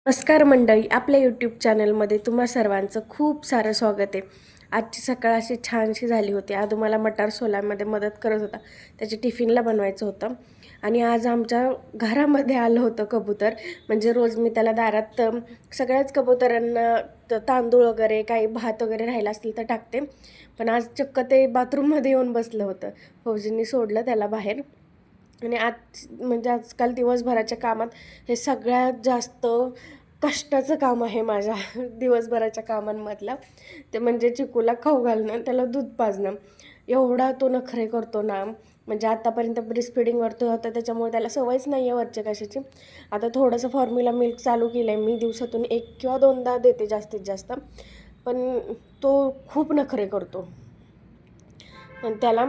नमस्कार मंडळी, आपल्या यूट्यूब चॅनलमध्ये तुम्हा सर्वांचं खूप सारं स्वागत आहे. आजची सकाळ अशी छानशी झाली होती. आदू मला मटार सोलामध्ये मदत करत होता, त्याच्या टिफिनला बनवायचं होतं. आणि आज आमच्या घरामध्ये आलं होतं कबूतर. म्हणजे रोज मी त्याला दारात सगळ्याच कबुतरांना तांदूळ वगैरे काही भात वगैरे राहिला असतील तर टाकते. पण आज चक्क ते बाथरूममध्ये येऊन बसलं होतं. फौजींनी सोडलं त्याला बाहेर. आणि आज म्हणजे आजकाल दिवसभराच्या कामात हे सगळ्यात जास्त कष्टाचं काम आहे माझ्या दिवसभराच्या कामांमधलं. ते म्हणजे चिकूला खाऊ घालणं, त्याला दूध पाजणं. एवढा तो नखरे करतो ना, म्हणजे आतापर्यंत ब्रेस्ट फिडिंगवरती होता त्याच्यामुळे त्याला सवयच नाही आहे वरच्या कशाची. आता थोडंसं फॉर्म्युला मिल्क चालू केलं आहे मी, दिवसातून 1 किंवा 2दा देते जास्तीत जास्त. पण तो खूप नखरे करतो. आणि त्याला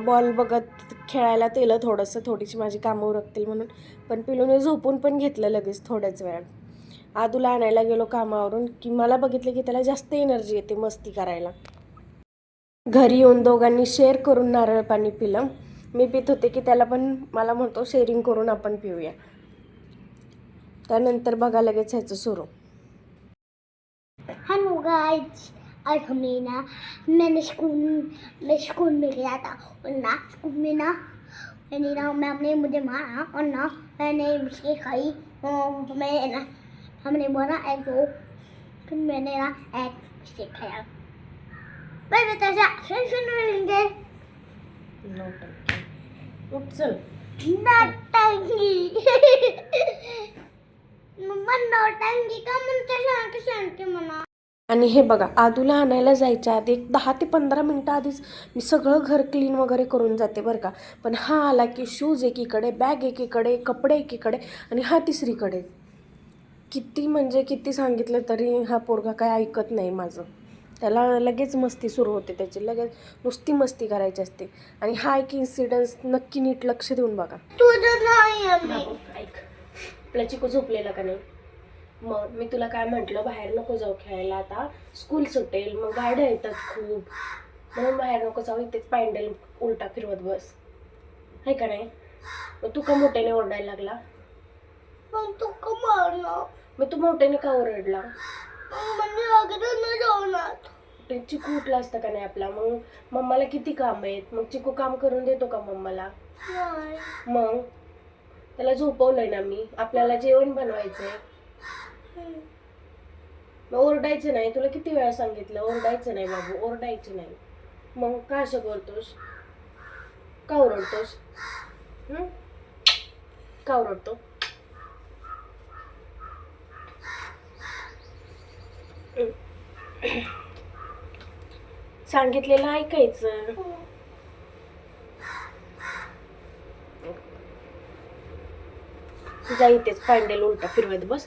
बॉल बघत खेळायला दिलं थोडंसं, थोडीशी माझी कामं उरकतील म्हणून. पण पिलूने झोपून पण घेतलं लगेच थोड्याच वेळात. आदूला आणायला गेलो कामावरून की मला बघितलं की त्याला जास्त एनर्जी येते मस्ती करायला. घरी येऊन दोघांनी शेअर करून नारळ पाणी पिलं. मी पित होते की त्याला पण मला म्हणतो शेअरिंग करून आपण पिऊया. त्यानंतर बघा लगेच ह्याचं सुरू. हेलो गाइस, आज हमने ना मैं स्कूल में गया था और ना स्कूल में ना मैम ने मुझे मारा और ना मैंने बिस्किट खाई और मैं ना हमने बोला एग दो, फिर मैंने ना एग बिस्किट खाया। भाई बता जा सुन लेंगे नौटंकी मम्मा नौटंकी का म्हणते शांत म्हणा। आणि हे बघा, आदूला आणायला जायच्या आधी एक 10 ते 15 मिनटं आधीच मी सगळं घर क्लीन वगैरे करून जाते बरं का. पण हा आला की शूज एकीकडे, बॅग एकीकडे, कपडे एकीकडे आणि हा तिसरीकडे. किती म्हणजे किती सांगितलं तरी हा पोरगा काय ऐकत नाही माझं. त्याला लगेच मस्ती सुरू होते त्याची, लगेच नुसती मस्ती करायची असते. आणि हा एक इन्सिडन्स नक्की नीट लक्ष देऊन बघा. तुझं नाही आम्ही ऐक, आपला चिकू झोपलेला का नाही? मग मी तुला काय म्हटलं, बाहेर नको जाऊ खेळायला, आता स्कूल सुटेल, मग गाड्या येतात खूप, म्हणून बाहेर नको जाऊ, इथेच पॅन्डल उलटा फिरवत बस, आहे का नाही? मग तू का मोठ्याने ओरडायला लागला? पण तू का मारणार? मग तू मोठ्याने का ओरडला? म्हणजे अगदी न जेवणार ते चिकू उठला असतं का नाही आपला? मग मम्माला किती काम आहेत, मग चिकू काम करून देतो का मम्माला? नाही मग त्याला झोपवलंय ना मी, आपल्याला जेवण बनवायचंय. मग ओरडायचं नाही, तुला किती वेळा सांगितलं ओरडायचं नाही बाबू, ओरडायचं नाही. मग का असं करतोस? का ओरडतोस? का ओरडतो? सांगितलेलं ऐकायचं. जा इथेच पॅन्डल उलटा फिरवत बस,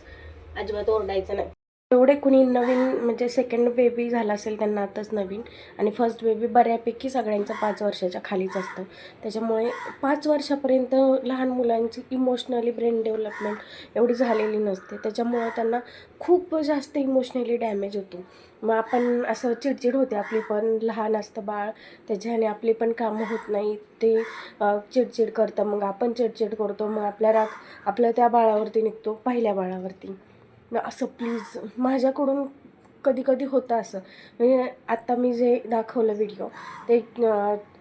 अजिबात ओरडायचं नाही. एवढे कुणी नवीन म्हणजे सेकंड बेबी झाला असेल त्यांना आताच नवीन, आणि फर्स्ट बेबी बऱ्यापैकी सगळ्यांचं 5 वर्षाच्या खालीच असतं. त्याच्यामुळे 5 वर्षापर्यंत लहान मुलांची इमोशनली ब्रेन डेव्हलपमेंट एवढी झालेली नसते. त्याच्यामुळे त्यांना खूप जास्त इमोशनली डॅमेज होतो. मग आपण असं चिडचिड होते आपली पण, लहान असतं बाळ त्याच्याने आपली पण कामं होत नाही, ते चिडचिड करतं, मग आपण चिडचिड करतो, मग आपला राग आपल्या त्या बाळावरती निघतो, पहिल्या बाळावरती. असं प्लीज, माझ्याकडून कधी कधी होतं असं. म्हणजे आत्ता मी जे दाखवलं व्हिडिओ, ते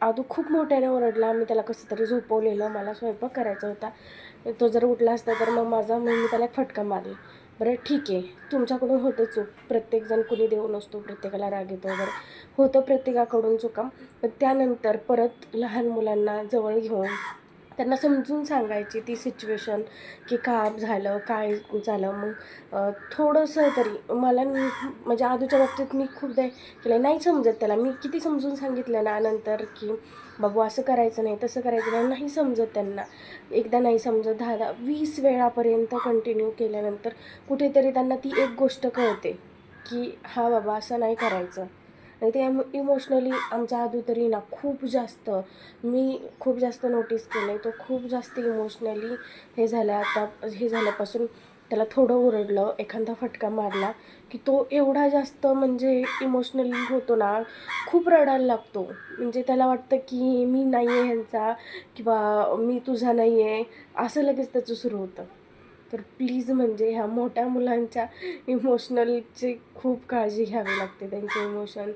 आदू खूप मोठ्याने ओरडला. मी त्याला कसं तरी झोपवलेलं, मला स्वयंपाक करायचा होता. तो जर उठला असता तर मग मी त्याला फटका मारला. बरं ठीक आहे, तुमच्याकडून होतं चूक, प्रत्येकजण कुणी देऊ नसतो, प्रत्येकाला राग येतो वगैरे, होतं प्रत्येकाकडून चुका. पण त्यानंतर परत लहान मुलांना जवळ घेऊन त्यांना समजून सांगायची ती सिच्युएशन, की का झालं, काय झालं. मग थोडंसं तरी मला म्हणजे आदूच्या बाबतीत मी खूपदा केलं, नाही समजत त्याला. मी किती समजून सांगितलं ना नंतर, की बाबू असं करायचं नाही, तसं करायचं नाही, नाही समजत त्यांना. एकदा नाही समजत, 10 20 वेळापर्यंत कंटिन्यू केल्यानंतर कुठेतरी त्यांना ती एक गोष्ट कळते, की हा बाबा असं नाही करायचं. आणि ते इमोशनली आमचा आदू तरी ना खूप जास्त, मी खूप जास्त नोटीस केलं आहे, तो खूप जास्त इमोशनली हे झालं. आता हे झाल्यापासून त्याला थोडं ओरडलं, एखादा फटका मारला की तो एवढा जास्त म्हणजे इमोशनली होतो ना, खूप रडायला लागतो. म्हणजे त्याला वाटतं की मी नाही आहे ह्यांचा, किंवा मी तुझा नाही आहे, असं लगेच त्याचं सुरू होतं. तर प्लीज म्हणजे ह्या मोठ्या मुलांच्या इमोशनलची खूप काळजी घ्यावी लागते. त्यांचे इमोशन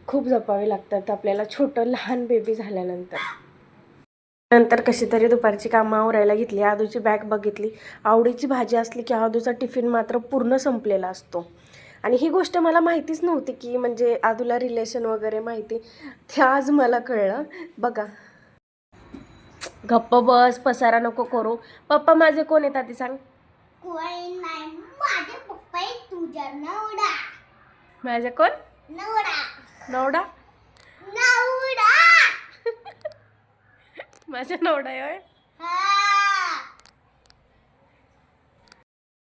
खूप जपावे लागतात आपल्याला छोटं लहान बेबी झाल्यानंतर. नंतर कशी तरी दुपारची कामं आवरायला घेतली. आदूची बॅग बघितली. आवडीची भाजी असली की आदूचा टिफिन मात्र पूर्ण संपलेला असतो. आणि ही गोष्ट मला माहितीच नव्हती की म्हणजे आदूला रिलेशन वगैरे माहिती, ते आज मला कळलं. बघा, गप्प बस, पसारा नको करू. पप्पा माझे कोण आहेत आधी सांग. कोणी नाही, माझे पप्पा आहे तुझा नवरा. माझे कोण? नवरा. नवडा. नवरा. माझा नवडा आहे होय. हा.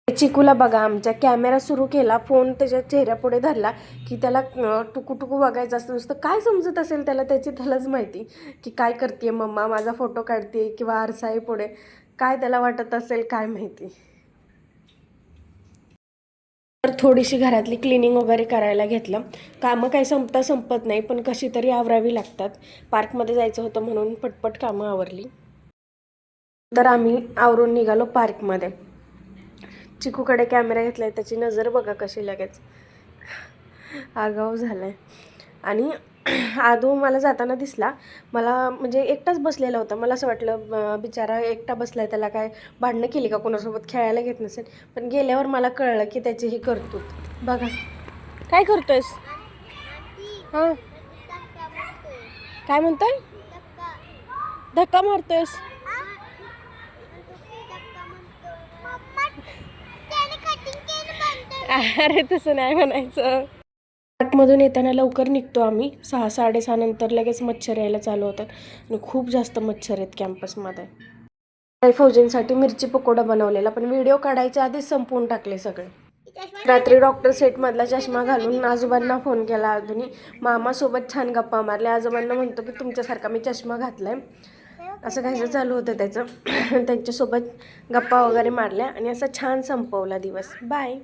चिकूला बघा, आमच्या कॅमेरा सुरू केला, फोन त्याच्या चेहऱ्यापुढे धरला की त्याला टुकू टुकू बघायचं असतं. नुसतं काय समजत असेल त्याला, त्यालाच माहिती की काय करते मम्मा, माझा फोटो काढते किंवा आरसा आहे पुढे, काय त्याला वाटत असेल काय माहिती. तर थोडीशी घरातली क्लिनिंग वगैरे करायला घेतलं. कामं काही संपत नाही, पण कशी तरी आवरावी लागतात. पार्कमध्ये जायचं होतं म्हणून पटपट कामं आवरली. तर आम्ही आवरून निघालो पार्कमध्ये. चिकूकडे कॅमेरा घेतला आहे, त्याची नजर बघा कशी लगेच आगाऊ झाला आहे. आणि आदू मला जाताना दिसला. मला म्हणजे एकटाच बसलेला होता. मला असं वाटलं बिचारा एकटा बसला आहे, त्याला काय भांडणं केली का, कोणासोबत खेळायला घेत नसेल. पण गेल्यावर मला कळलं की त्याची ही करतूत. बघा काय करतोयस. हां काय म्हणतोय, धक्का मारतोयस. अरे तसं नाही म्हणायचं. पार्कमधून येताना लवकर निघतो आम्ही. 6-6:30 नंतर लगेच मच्छर यायला चालू होतात आणि खूप जास्त मच्छर आहेत कॅम्पसमध्ये. काही फौजींसाठी मिरची पकोडा बनवलेला, पण व्हिडिओ काढायच्या आधीच संपवून टाकले सगळे. रात्री डॉक्टर सेटमधला चष्मा घालून आजोबांना फोन केला आधुनी. मामासोबत छान गप्पा मारल्या. आजोबांना म्हणतो की तुमच्यासारखा मी चष्मा घातलाय, असं काहीसं चालू होतं त्याचं. त्यांच्यासोबत गप्पा वगैरे मारल्या आणि असं छान संपवला दिवस. बाय.